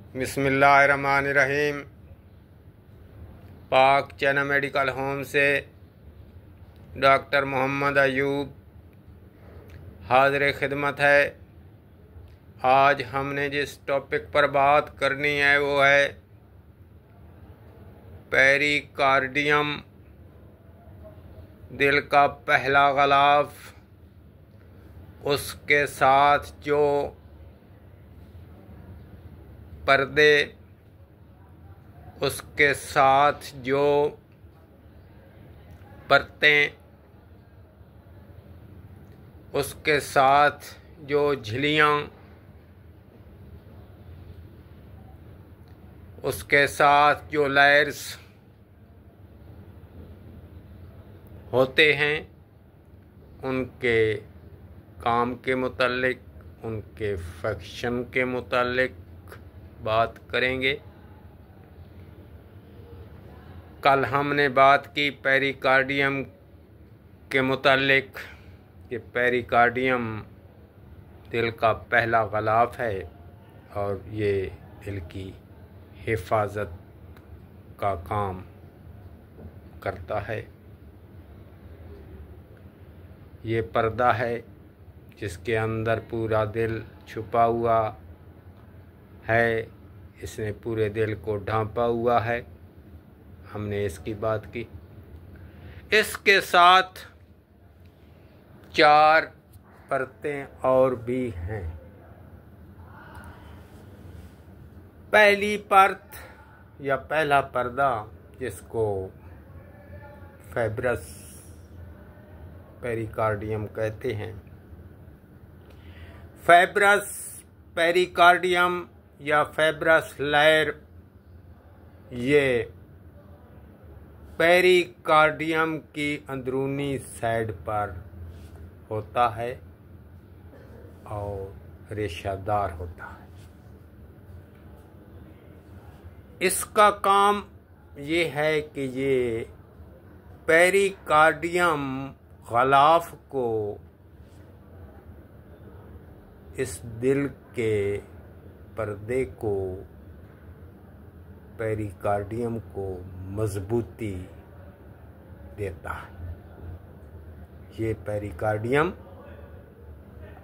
बिस्मिल्लाहिर्रहमानिर्रहीम। पाक चना मेडिकल होम से डॉक्टर मोहम्मद अयूब हाज़िर खिदमत है। आज हमने जिस टॉपिक पर बात करनी है वो है पेरिकार्डियम, दिल का पहला ग़िलाफ़, उसके साथ जो पर्दे, उसके साथ जो परतें, उसके साथ जो झिल्लियाँ, उसके साथ जो लेयर्स होते हैं, उनके काम के मुतालिक, उनके फंक्शन के मुतालिक बात करेंगे। कल हमने बात की पेरिकार्डियम के मुतालिक कि पेरिकार्डियम दिल का पहला ग़िलाफ़ है और ये दिल की हिफाजत का काम करता है। ये पर्दा है जिसके अंदर पूरा दिल छुपा हुआ है, इसने पूरे दिल को ढांपा हुआ है। हमने इसकी बात की। इसके साथ 4 परतें और भी हैं। पहली परत या पहला पर्दा जिसको फाइब्रस पेरिकार्डियम कहते हैं। फाइब्रस पेरिकार्डियम या फाइब्रस लेयर ये पेरिकार्डियम की अंदरूनी साइड पर होता है और रेशादार होता है। इसका काम ये है कि ये पेरिकार्डियम ग़िलाफ़ को, इस दिल के पर्दे को, पेरिकार्डियम को मजबूती देता है। ये पेरिकार्डियम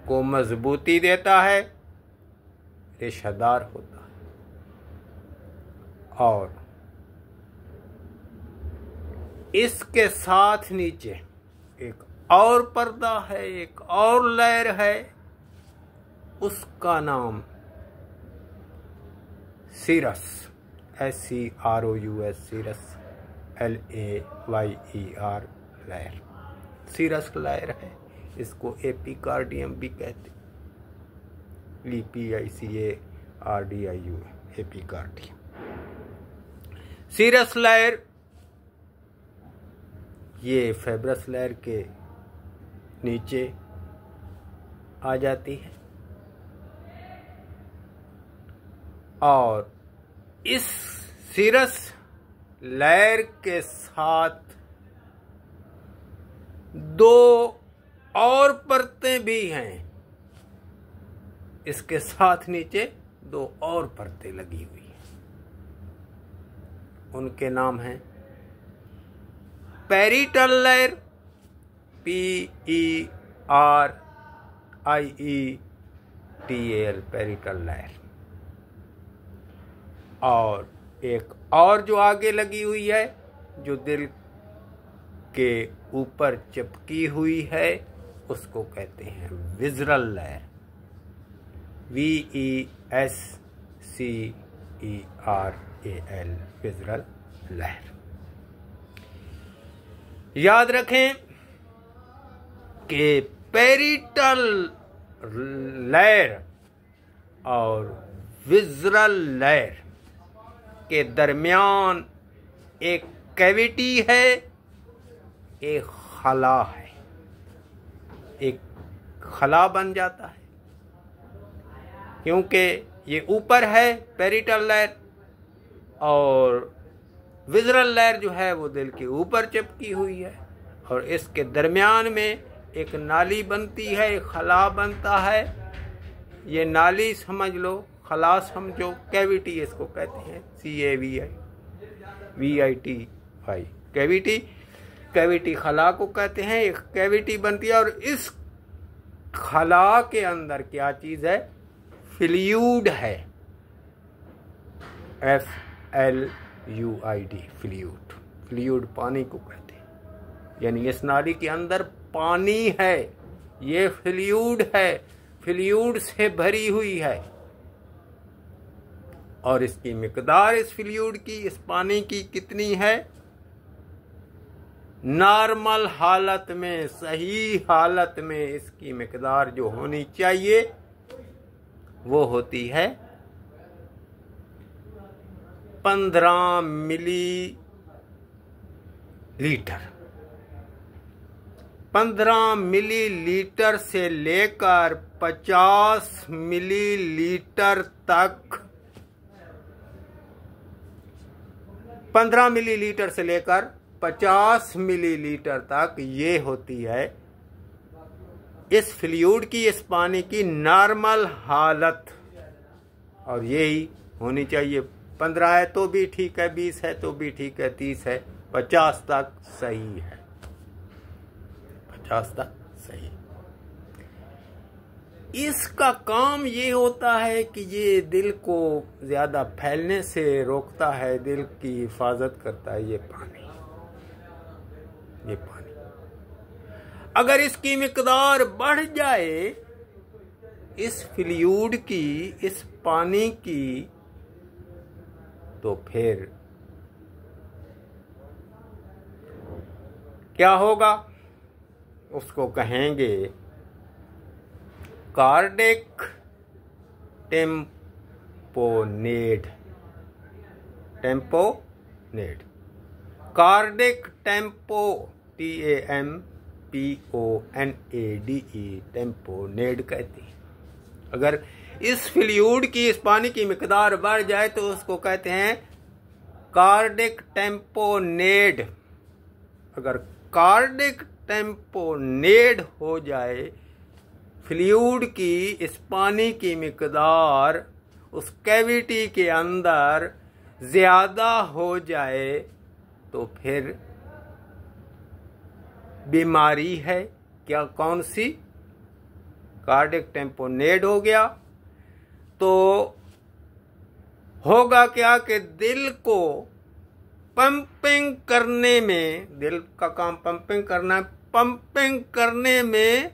को मजबूती देता है, रेशादार होता है। और इसके साथ नीचे एक और पर्दा है, एक और लेयर है, उसका नाम serous, SCROUS, serous, LAYER layer, serous layer है। इसको एपिकार्डियम भी कहते, EPICARDIUM, एपिकार्डियम। सीरस लेयर ये फाइब्रस लेयर के नीचे आ जाती है और इस सीरस लेयर के साथ 2 और परतें भी हैं। इसके साथ नीचे 2 और परतें लगी हुई हैं। उनके नाम हैं parietal layer, PERIETAL, parietal layer. और एक और जो आगे लगी हुई है, जो दिल के ऊपर चिपकी हुई है, उसको कहते हैं विज़रल लेयर, VESCERAL, विज़रल लेयर। याद रखें कि पेरिटल लेयर और विज़रल लेयर के दरमियान एक कैविटी है, एक खला है, एक खला बन जाता है। क्योंकि ये ऊपर है पेरिटल लेयर और विज़रल लेयर जो है वो दिल के ऊपर चिपकी हुई है, और इसके दरमियान में एक नाली बनती है, एक खला बनता है। ये नाली समझ लो खला समझो, कैविटी इसको कहते हैं, CAVITY, कैविटी खला को कहते हैं। एक कैविटी बनती है और इस खला के अंदर क्या चीज है? फ्लूइड है, FLUID, फ्लूइड पानी को कहते हैं। यानी इस नाली के अंदर पानी है, ये फ्लूइड है, फ्लूइड से भरी हुई है। और इसकी मिकदार, इस फ्लूइड की, इस पानी की कितनी है? नॉर्मल हालत में, सही हालत में इसकी मिकदार जो होनी चाहिए वो होती है 15 मिलीलीटर। 15 मिलीलीटर से लेकर 50 मिलीलीटर तक, 15 मिलीलीटर से लेकर 50 मिलीलीटर तक ये होती है इस फ्लूइड की, इस पानी की नॉर्मल हालत। और यही होनी चाहिए। 15 है तो भी ठीक है, 20 है तो भी ठीक है, 30 है, 50 तक सही है, 50 तक सही। इसका काम ये होता है कि ये दिल को ज्यादा फैलने से रोकता है, दिल की हिफाजत करता है ये पानी। अगर इसकी मिकदार बढ़ जाए, इस फ्लूइड की, इस पानी की, तो फिर क्या होगा? उसको कहेंगे कार्डिक टेम्पोनेड, कार्डिक टेम्पो, TAMPONADE, टेम्पोनेड कहते हैं। अगर इस फ्लूइड की, इस पानी की मिकदार बढ़ जाए तो उसको कहते हैं कार्डिक टेम्पोनेड। अगर कार्डिक टेम्पोनेड हो जाए, फ्लूइड की, इस पानी की मिकदार उस कैविटी के अंदर ज्यादा हो जाए, तो फिर बीमारी है। क्या? कौन सी? कार्डिक टेम्पोनेड हो गया। तो होगा क्या कि दिल को पंपिंग करने में, दिल का काम पंपिंग करना है, पंपिंग करने में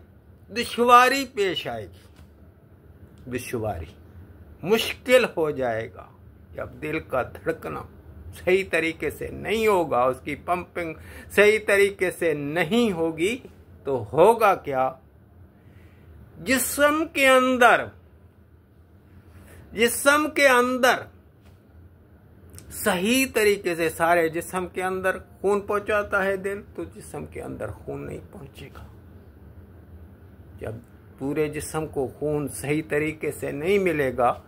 दुश्वारी पेश आएगी, दुश्वारी, मुश्किल हो जाएगा। जब दिल का धड़कना सही तरीके से नहीं होगा, उसकी पंपिंग सही तरीके से नहीं होगी, तो होगा क्या? जिस्म के अंदर सही तरीके से, सारे जिस्म के अंदर खून पहुंचाता है दिल, तो जिस्म के अंदर खून नहीं पहुंचेगा। जब पूरे जिस्म को खून सही तरीके से नहीं मिलेगा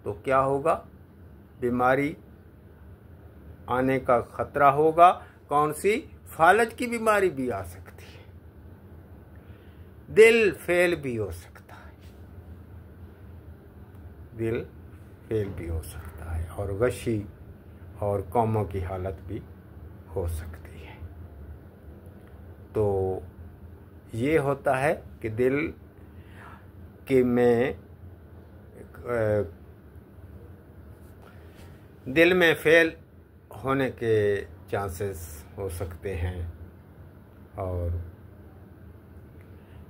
तो क्या होगा? बीमारी आने का खतरा होगा। कौन सी? फालज की बीमारी भी आ सकती है, दिल फेल भी हो सकता है, दिल फेल भी हो सकता है, और गशी और कौमों की हालत भी हो सकती है। तो ये होता है कि दिल के दिल में फेल होने के चांसेस हो सकते हैं। और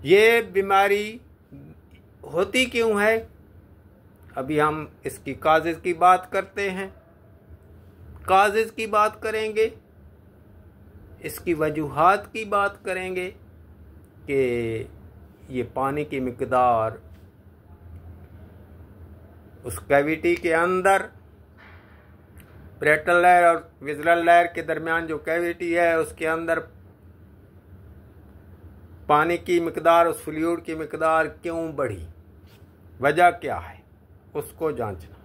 ये बीमारी होती क्यों है? अभी हम इसकी काजेज की बात करते हैं, काजेज की बात करेंगे, इसकी वजूहात की बात करेंगे कि ये पानी की मिकदार उस कैविटी के अंदर, पैरेटल लेयर और विजुअल लेयर के दरमियान जो कैविटी है, उसके अंदर पानी की मिकदार, उस फ्लूइड की मिकदार क्यों बढ़ी, वजह क्या है, उसको जांचना।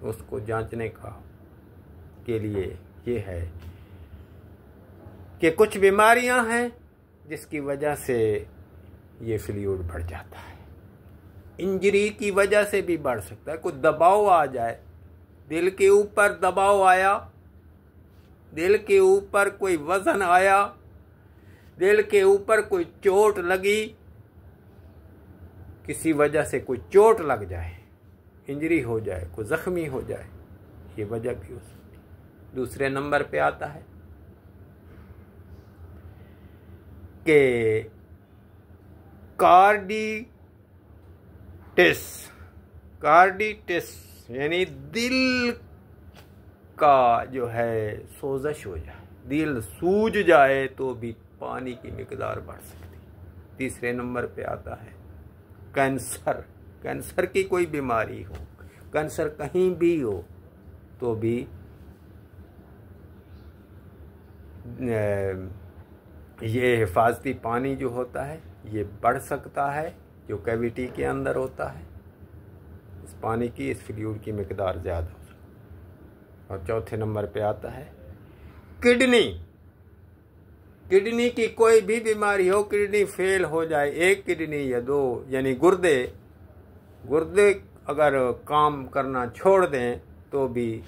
उसको जांचने का के लिए ये है कि कुछ बीमारियां हैं जिसकी वजह से ये फ्लूइड बढ़ जाता है। इंजरी की वजह से भी बढ़ सकता है। कोई दबाव आ जाए, दिल के ऊपर दबाव आया, दिल के ऊपर कोई वजन आया, दिल के ऊपर कोई चोट लगी, किसी वजह से कोई चोट लग जाए, इंजरी हो जाए, कोई जख्मी हो जाए, ये वजह भी हो सकती है। दूसरे नंबर पे आता है कि कार्डिटिस यानी दिल का जो है सोजश हो जाए, दिल सूज जाए तो भी पानी की मिकदार बढ़ सकती है। तीसरे नंबर पे आता है कैंसर। कैंसर की कोई बीमारी हो, कैंसर कहीं भी हो तो भी ये हिफाजती पानी जो होता है ये बढ़ सकता है, जो कैविटी के अंदर होता है। इस पानी की, इस फ्लूइड की मिकदार ज़्यादा हो सकती है। और चौथे नंबर पे आता है किडनी। किडनी की कोई भी बीमारी हो, किडनी फेल हो जाए, एक किडनी या दो, यानी गुर्दे अगर काम करना छोड़ दें तो भी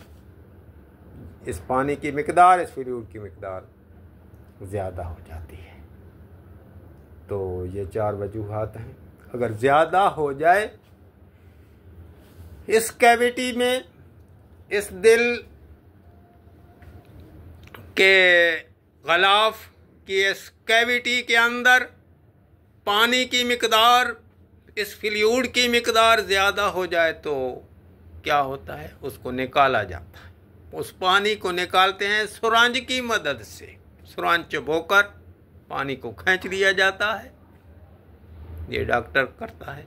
इस पानी की मिकदार, इस फ्लूइड की मिकदार ज़्यादा हो जाती है। तो ये 4 वजूहात हैं। अगर ज़्यादा हो जाए इस कैविटी में, इस दिल के गलाफ की इस कैविटी के अंदर पानी की मिकदार, इस फ्लूइड की मिकदार ज़्यादा हो जाए तो क्या होता है, उसको निकाला जाता है। उस पानी को निकालते हैं सुरांज की मदद से। सुरांज चुभोकर पानी को खींच लिया जाता है। ये डॉक्टर करता है।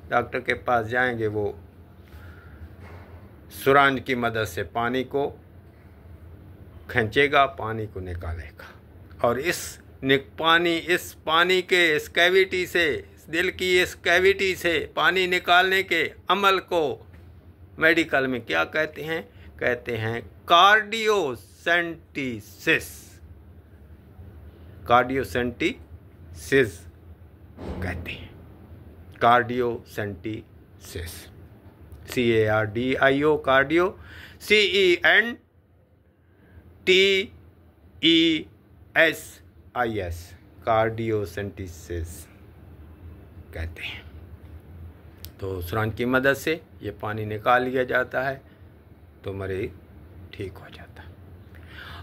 डॉक्टर के पास जाएंगे, वो सुरांज की मदद से पानी को खींचेगा, पानी को निकालेगा। और इस पानी के इस कैविटी से, इस दिल की इस कैविटी से पानी निकालने के अमल को मेडिकल में क्या कहते हैं? कहते हैं कार्डियोसेंटेसिस। कार्डियोसेंटेसिस कहते हैं, कार्डियोसेंटेसिस, CARDIO, कार्डियो, CENTESIS, कार्डियोसेंटेसिस कहते हैं। तो सुरांज की मदद से ये पानी निकाल लिया जाता है तो मरीज ठीक हो जाता है।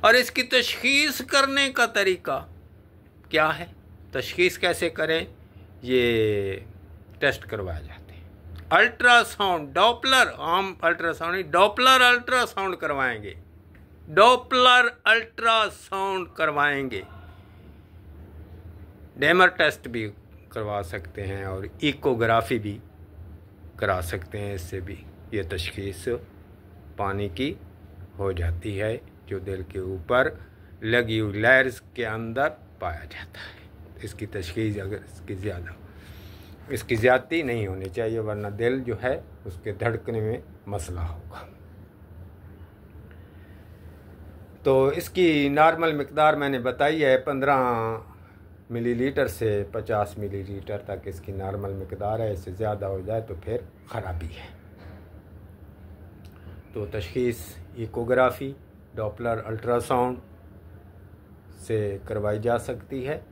और इसकी तशखीस करने का तरीका क्या है? तशखीस कैसे करें? ये टेस्ट करवाए जाते हैं। अल्ट्रासाउंड, डॉपलर, आम अल्ट्रासाउंड नहीं, डॉपलर अल्ट्रासाउंड करवाएंगे। डॉपलर अल्ट्रासाउंड करवाएंगे। डेमर टेस्ट भी करवा सकते हैं और इकोग्राफी भी करा सकते हैं। इससे भी ये तशखीस पानी की हो जाती है, जो दिल के ऊपर लगी हुई लेयर्स के अंदर पाया जाता है। इसकी तशखीस अगर इसकी ज़्यादती नहीं होनी चाहिए, वरना दिल जो है उसके धड़कने में मसला होगा। तो इसकी नॉर्मल मिकदार मैंने बताई है, 15 मिलीलीटर से 50 मिलीलीटर तक इसकी नॉर्मल मिकदार है। इससे ज़्यादा हो जाए तो फिर ख़राबी है। तो तशखीस इकोग्राफी, डॉपलर अल्ट्रासाउंड से करवाई जा सकती है।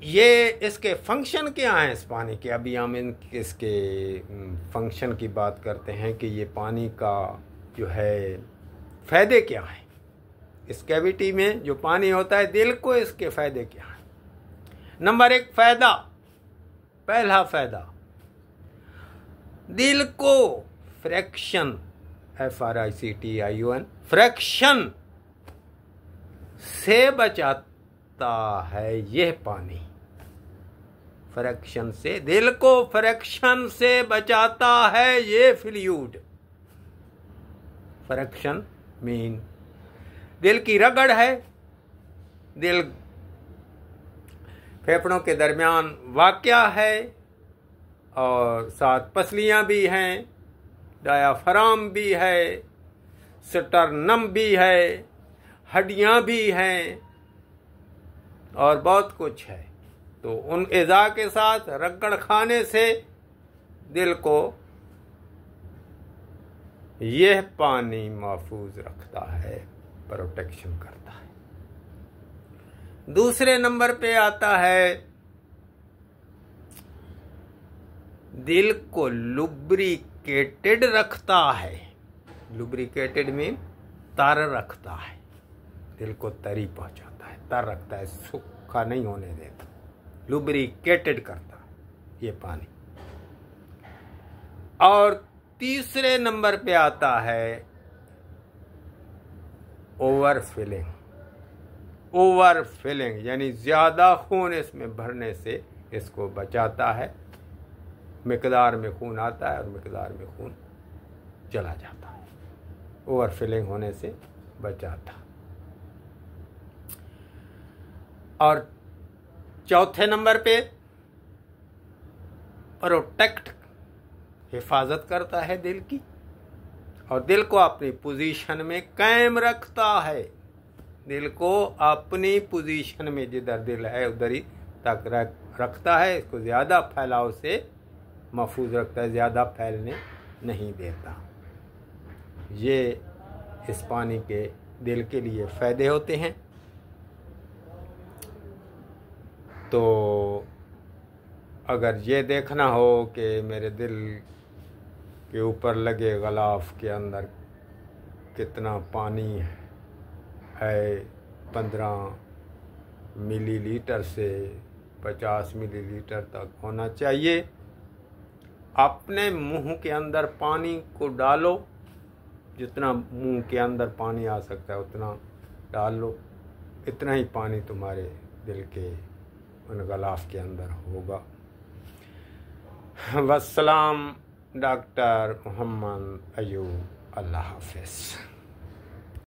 ये इसके फंक्शन क्या हैं इस पानी के? अभी हम इसके फंक्शन की बात करते हैं कि ये पानी का जो है फ़ायदे क्या हैं। इस कैविटी में जो पानी होता है, दिल को इसके फ़ायदे क्या हैं? नंबर 1 फ़ायदा, पहला फ़ायदा, दिल को फ्रैक्शन, FRICTION, फ्रैक्शन से बचाता है यह पानी। फ्रैक्शन से, दिल को फ्रैक्शन से बचाता है ये फ्लूइड। फ्रैक्शन मीन दिल की रगड़ है, दिल फेफड़ों के दरमियान वाक़या है और साथ पसलियाँ भी हैं, डायाफ्राम भी है, स्टर्नम भी है, हड्डियाँ भी हैं और बहुत कुछ है। तो उन इज़ा के साथ रगड़ खाने से दिल को यह पानी महफूज रखता है, प्रोटेक्शन करता है। दूसरे नंबर पे आता है दिल को लुब्रिकेटेड रखता है। लुब्रिकेटेड में तर रखता है, दिल को तरी पहुंचाता है, तर रखता है, सूखा नहीं होने देता, लुब्रिकेटेड करता है ये पानी। और तीसरे नंबर पे आता है ओवरफिलिंग। ओवरफिलिंग यानी ज़्यादा खून इसमें भरने से इसको बचाता है। मिकदार में खून आता है और मिकदार में खून चला जाता है, ओवरफिलिंग होने से बचाता। और चौथे नंबर पे प्रोटेक्ट, हिफाजत करता है दिल की और दिल को अपनी पोजीशन में कायम रखता है। दिल को अपनी पोजीशन में जिधर दिल है उधर ही तक रखता है, इसको ज़्यादा फैलाव से महफूज रखता है, ज़्यादा फैलने नहीं देता। ये इस पानी के दिल के लिए फ़ायदे होते हैं। तो अगर ये देखना हो कि मेरे दिल के ऊपर लगे गलाफ के अंदर कितना पानी है, 15 मिलीलीटर से 50 मिलीलीटर तक होना चाहिए। अपने मुंह के अंदर पानी को डालो, जितना मुंह के अंदर पानी आ सकता है उतना डाल लो, इतना ही पानी तुम्हारे दिल के उन गलाफ के अंदर होगा। वस्सलाम। डॉक्टर मोहम्मद अयूब। अल्लाह हाफ़िज़।